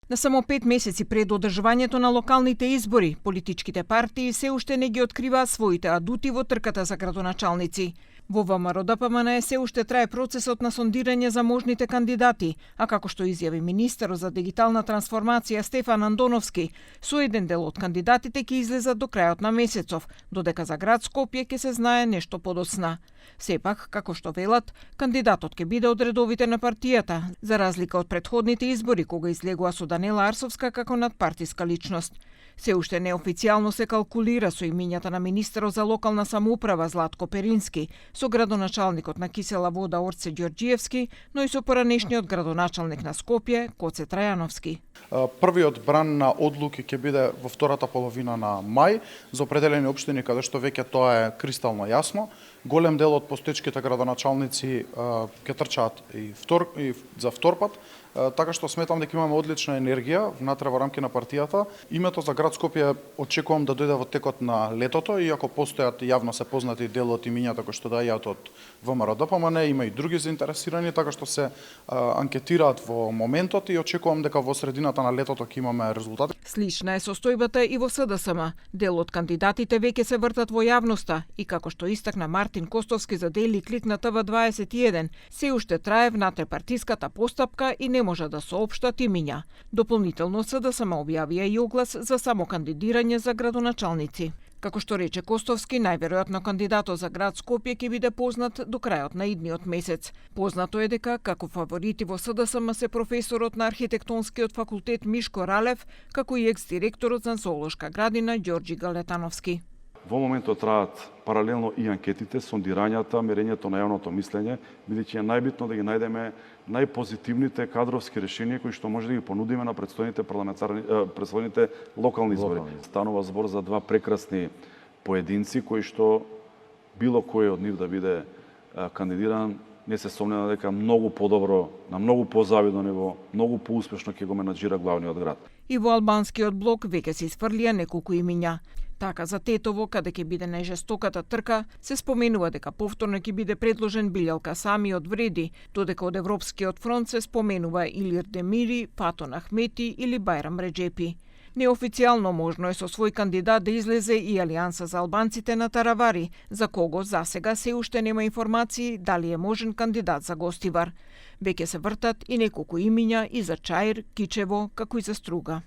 На само 5 месеци пред одржувањето на локалните избори, политичките партии се уште не ги откриваат своите адути во трката за градоначалници. Во ВМРО-ДПМН се уште трае процесот на сондирање за можните кандидати, а како што изјави министерот за дигитална трансформација Стефан Андоновски, со еден дел од кандидатите ќе излезат до крајот на месецов, додека за град Скопје ќе се знае нешто подоцна. Сепак, како што велат, кандидатот ќе биде од редовите на партијата, за разлика од претходните избори кога излегува со Данела Арсовска како надпартиска личност. Се уште неофицијално се калкулира со имињата на министерот за локална самоуправа Златко Перински, со градоначалникот на Кисела Вода Орце Ѓорѓиевски, но и со поранешниот градоначалник на Скопје Коце Трајановски. Првиот бран на одлуки ќе биде во втората половина на мај за определени општини каде што веќе тоа е кристално јасно. Голем дел од постоечките градоначалници ќе трчаат и за втор пат, така што сметам дека имаме одлична енергија внатре во рамки на партијата. Името за град Скопје очекувам да дојде во текот на летото, иако постојат јавно се познати дел од имињата кои што доаѓаат од ВМРО-ДПМН, има и други заинтересирани, така што се анкетираат во моментот и очекувам дека во средината на летото ќе имаме резултати. Слична е состојбата и во СДСМ. Дел од кандидатите веќе се вртат во јавноста и како што истакна Мартин Костовски за Дели Клик на ТВ21, се уште трае внатре партиската постапка и не може да соопштат имиња. Дополнително СДСМ објавија и оглас за самокандидирање за градоначалници. Како што рече Костовски, најверојатно кандидатот за град Скопје ќе биде познат до крајот на идниот месец. Познато е дека како фаворити во СДСМ се професорот на архитектонскиот факултет Мишко Ралев, како и екс-директорот на зоолошка градина Ѓорѓи Галетановски. Во моментот траат паралелно и анкетите, сондирањата, мерењето на јавното мислење, бидејќи е најбитно да ги најдеме најпозитивните кадровски решенија кои што може да ги понудиме на предстојните локални избори. Станува збор за два прекрасни поединци кои што било кој од нив да биде кандидиран, не се сомневам дека многу подобро, на многу позавидно ниво, многу поуспешно ќе го менаџира главниот град. И во албанскиот блок веќе се isфрлија неколку имиња. Така за Тетово, каде ќе биде најжестоката трка, се споменува дека повторно ќе биде предложен Билјалка Сами од Вреди, додека од Европскиот фронт се споменува Илир Демири, Фатон Ахмети или Бајрам Реджепи. Неофицијално можно е со свој кандидат да излезе и Алијанса за албанците на Таравари, за кого засега се уште нема информации дали е можен кандидат за гостивар. Веќе се вртат и неколку имиња и за Чаир, Кичево, како и за Струга.